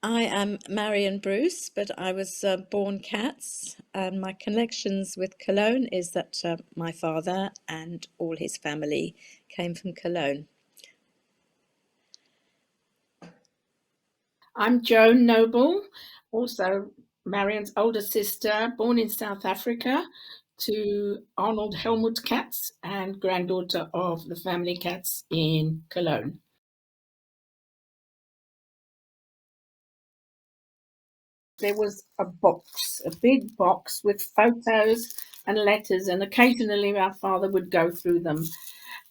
I am Marion Bruce, but I was born Katz, and my connections with Cologne is that my father and all his family came from Cologne. I'm Joan Noble, also Marion's older sister, born in South Africa to Arnold Helmut Katz and granddaughter of the family Katz in Cologne. There was a box, a big box with photos and letters, and occasionally our father would go through them.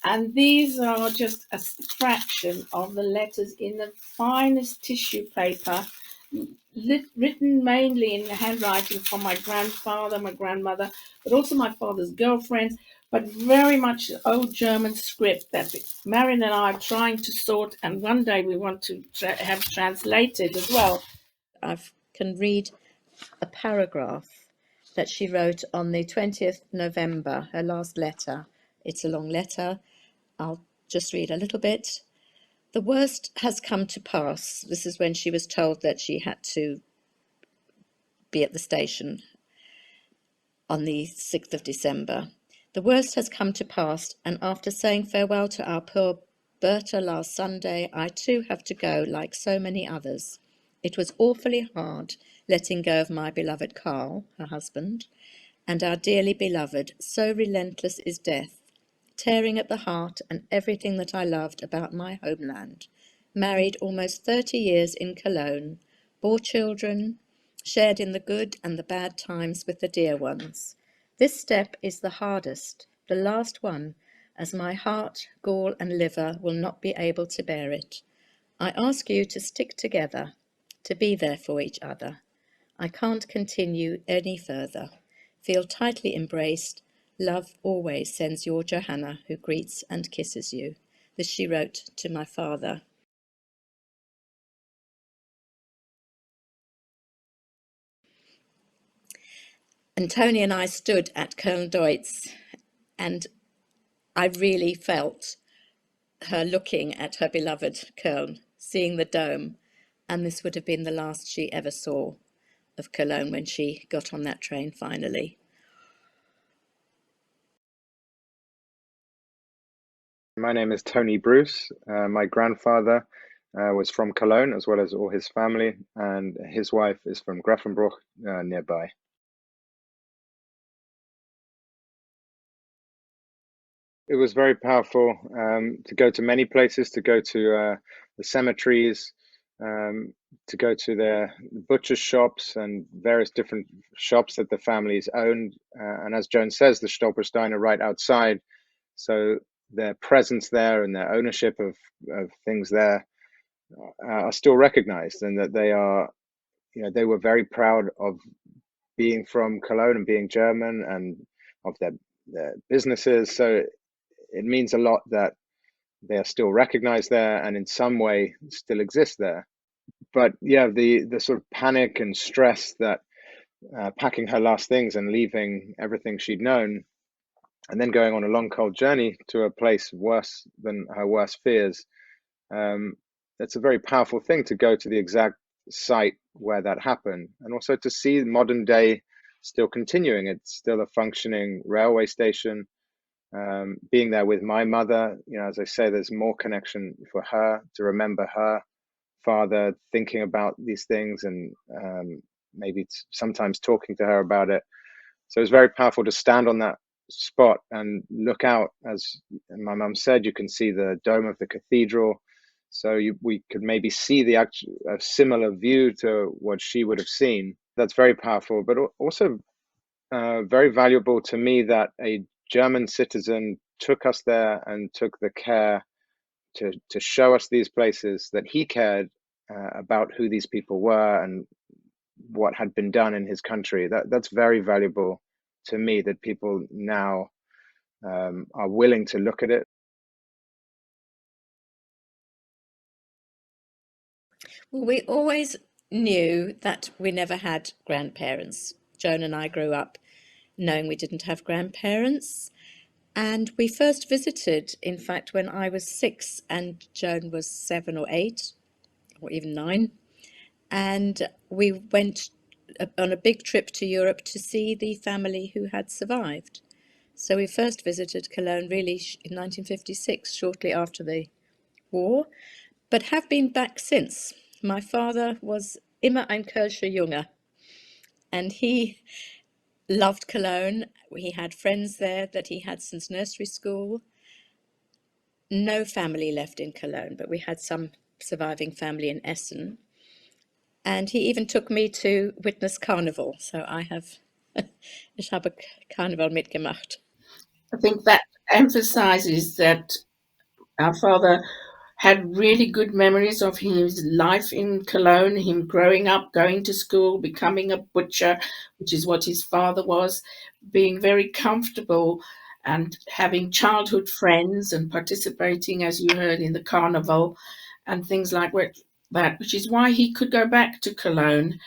And these are just a fraction of the letters in the finest tissue paper, written mainly in the handwriting from my grandfather, my grandmother, but also my father's girlfriends, but very much old German script that Marion and I are trying to sort, and one day we want to have translated as well. I can read a paragraph that she wrote on the 20th November, her last letter. It's a long letter. I'll just read a little bit. The worst has come to pass. This is when she was told that she had to be at the station on the 6th of December. The worst has come to pass, and after saying farewell to our poor Berta last Sunday, I too have to go like so many others. It was awfully hard letting go of my beloved Carl, her husband, and our dearly beloved. So relentless is death, tearing at the heart and everything that I loved about my homeland. Married almost 30 years in Cologne, bore children, shared in the good and the bad times with the dear ones. This step is the hardest, the last one, as my heart, gall and liver will not be able to bear it. I ask you to stick together, to be there for each other. I can't continue any further. Feel tightly embraced. Love always sends your Johanna, who greets and kisses you. This she wrote to my father. And Tony and I stood at Cologne-Deutz, and I really felt her looking at her beloved Köln, seeing the dome, and this would have been the last she ever saw of Cologne when she got on that train finally. My name is Tony Bruce. My grandfather was from Cologne, as well as all his family, and his wife is from Grafenbruch, nearby. It was very powerful to go to many places, to go to the cemeteries, to go to the butcher shops and various different shops that the families owned. And as Joan says, the Stolpersteine are right outside. So their presence there and their ownership of things there are still recognized, and that they are, they were very proud of being from Cologne and being German and of their businesses. So it means a lot that they are still recognized there and in some way still exist there. But yeah, the sort of panic and stress that packing her last things and leaving everything she'd known and then going on a long cold journey to a place worse than her worst fears, it's a very powerful thing to go to the exact site where that happened, and also to see modern day still continuing. It's still a functioning railway station. Being there with my mother, as I say, there's more connection for her to remember her father, thinking about these things, and maybe sometimes talking to her about it. So it's very powerful to stand on that spot and look out. As my mum said, you can see the dome of the cathedral. So we could maybe see a similar view to what she would have seen. That's very powerful, but also very valuable to me that a German citizen took us there and took the care to show us these places, that he cared about who these people were and what had been done in his country. That's very valuable to me, that people now are willing to look at it. Well, we always knew that we never had grandparents. Joan and I grew up knowing we didn't have grandparents. And we first visited, in fact, when I was 6 and Joan was 7 or 8, or even 9. and we went on a big trip to Europe to see the family who had survived. So we first visited Cologne really in 1956, shortly after the war, but have been back since. My father was immer ein Kölscher Junge, and he loved Cologne. He had friends there that he had since nursery school. No family left in Cologne, but we had some surviving family in Essen. And he even took me to witness Carnival. So ich habe Carnival mitgemacht. I think that emphasizes that our father had really good memories of his life in Cologne, him growing up, going to school, becoming a butcher, which is what his father was, being very comfortable and having childhood friends and participating, as you heard, in the carnival and things like that, which is why he could go back to Cologne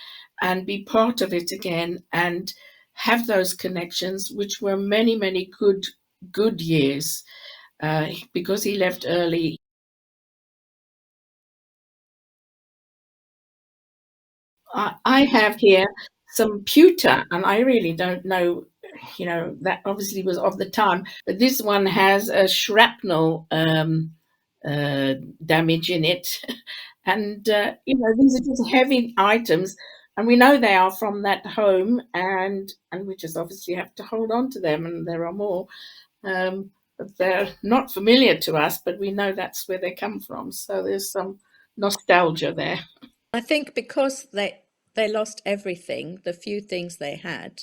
and be part of it again and have those connections, which were many, many good years. Because he left early. I have here some pewter, and I really don't know, that obviously was of the time, but this one has a shrapnel damage in it. And, these are just heavy items, and we know they are from that home, and we just obviously have to hold on to them, and there are more. But they're not familiar to us, but we know that's where they come from. So there's some nostalgia there. I think because they lost everything, the few things they had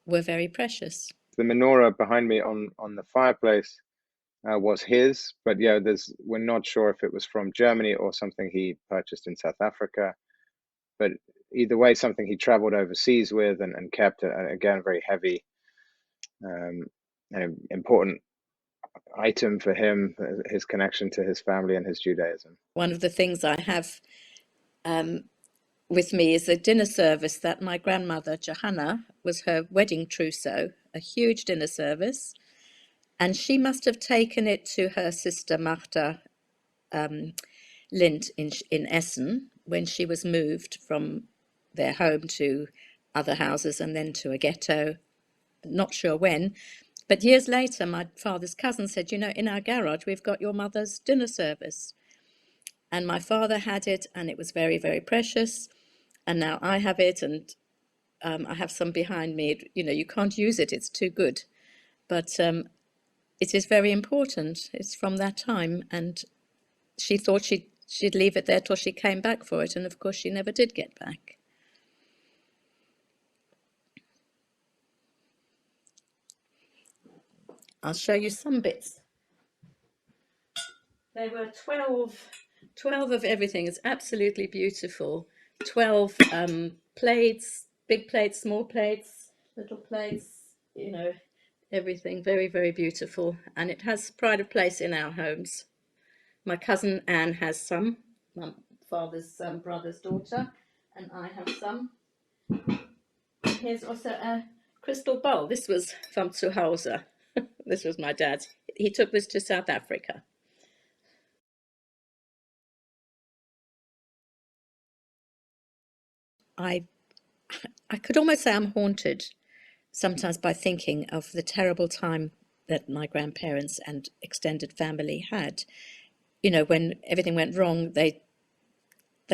were very precious. The menorah behind me on the fireplace was his, but yeah, we're not sure if it was from Germany or something he purchased in South Africa. But either way, something he traveled overseas with and kept. Again, very heavy and important item for him, his connection to his family and his Judaism. One of the things I have with me is a dinner service that my grandmother, Johanna, was her wedding trousseau, a huge dinner service. And she must have taken it to her sister Martha Lind in Essen when she was moved from their home to other houses and then to a ghetto. Not sure when. But years later, my father's cousin said, in our garage, we've got your mother's dinner service. And my father had it, and it was very, very precious. And now I have it, and I have some behind me. You can't use it, it's too good. But it is very important. It's from that time. And she thought she'd leave it there till she came back for it. And of course, she never did get back. I'll show you some bits. There were 12 of everything. It's absolutely beautiful. 12 plates, big plates, small plates, little plates, everything. Very, very beautiful. And it has pride of place in our homes. My cousin Anne has some, my father's brother's daughter, and I have some. Here's also a crystal bowl. This was from Zuhause. This was my dad's. He took this to South Africa. I could almost say I'm haunted sometimes by thinking of the terrible time that my grandparents and extended family had. When everything went wrong, they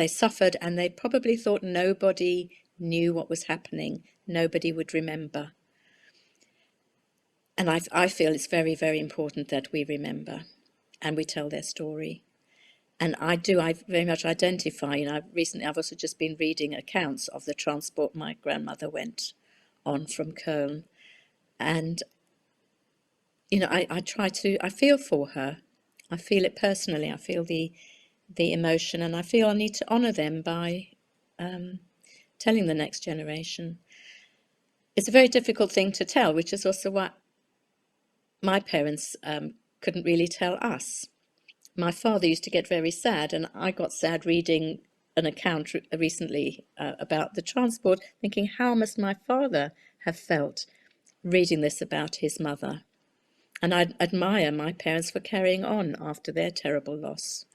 suffered, and they probably thought nobody knew what was happening. Nobody would remember. And I feel it's very, very important that we remember and we tell their story. And I very much identify, recently I've also just been reading accounts of the transport my grandmother went on from Cologne. And, I feel for her. I feel it personally. I feel the emotion, and I feel I need to honour them by telling the next generation. It's a very difficult thing to tell, which is also what my parents couldn't really tell us. My father used to get very sad, and I got sad reading an account recently about the transport, thinking, how must my father have felt reading this about his mother? And I admire my parents for carrying on after their terrible loss.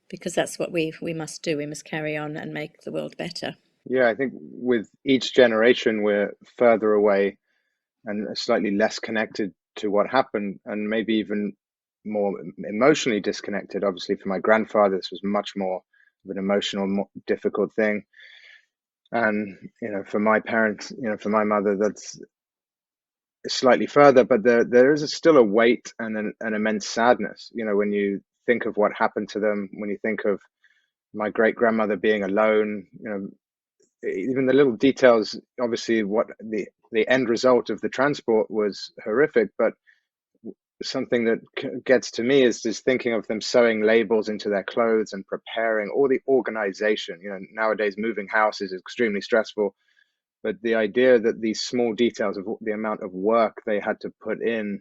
because that's what we must do. We must carry on and make the world better. Yeah, I think with each generation, we're further away and slightly less connected to what happened, and maybe even more emotionally disconnected. Obviously, for my grandfather, this was much more of an emotional, more difficult thing. And, for my parents, for my mother, that's slightly further, but there is still a weight and an immense sadness, when you think of what happened to them, when you think of my great grandmother being alone, even the little details. Obviously, what the end result of the transport was horrific, but something that gets to me is just thinking of them sewing labels into their clothes and preparing all the organization. Nowadays moving house is extremely stressful, but the idea that these small details of the amount of work they had to put in,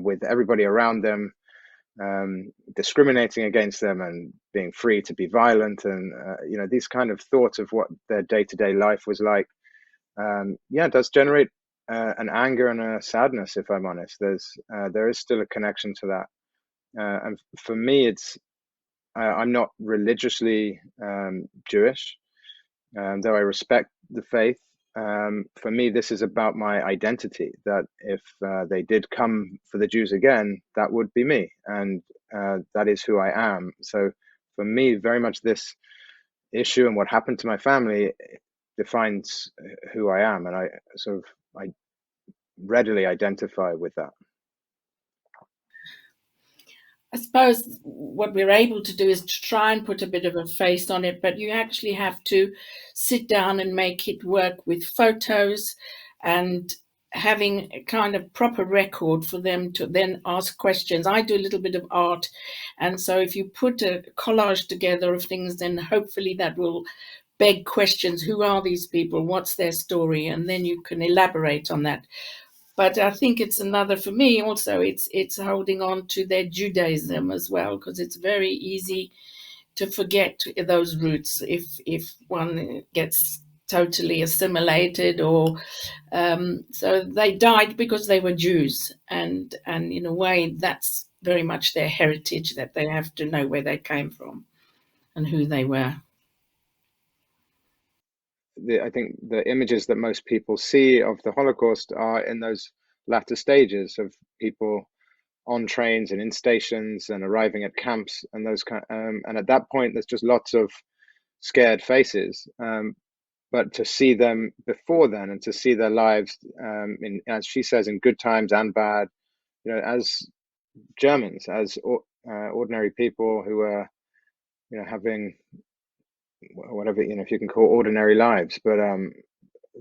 with everybody around them discriminating against them and being free to be violent, and these kind of thoughts of what their day-to-day life was like, it does generate an anger and a sadness. If I'm honest, there is still a connection to that, and for me, I'm not religiously Jewish, though I respect the faith. For me, this is about my identity, that if they did come for the Jews again, that would be me, and that is who I am. So for me, very much this issue and what happened to my family defines who I am, and I readily identify with that. I suppose what we're able to do is to try and put a bit of a face on it, but you actually have to sit down and make it work with photos and having a kind of proper record for them to then ask questions. I do a little bit of art, and so if you put a collage together of things, then hopefully that will beg questions. Who are these people? What's their story? And then you can elaborate on that. But I think it's another, for me also, it's holding on to their Judaism as well, because it's very easy to forget those roots if one gets totally assimilated, or so they died because they were Jews, and in a way that's very much their heritage, that they have to know where they came from and who they were. I think the images that most people see of the Holocaust are in those latter stages of people on trains and in stations and arriving at camps and those and at that point there's just lots of scared faces, but to see them before then and to see their lives, in, as she says, in good times and bad, as Germans, as ordinary people who are having whatever, if you can call ordinary lives. But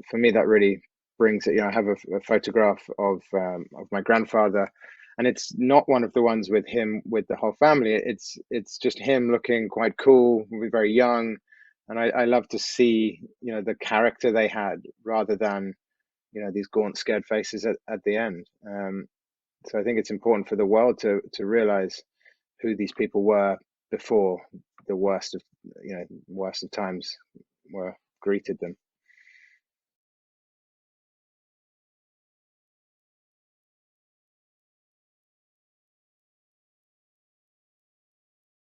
for me, that really brings it. I have a photograph of my grandfather, and it's not one of the ones with him with the whole family. It's just him looking quite cool, very young, and I love to see the character they had rather than these gaunt, scared faces at the end. So I think it's important for the world to realize who these people were before the worst of times were greeted them.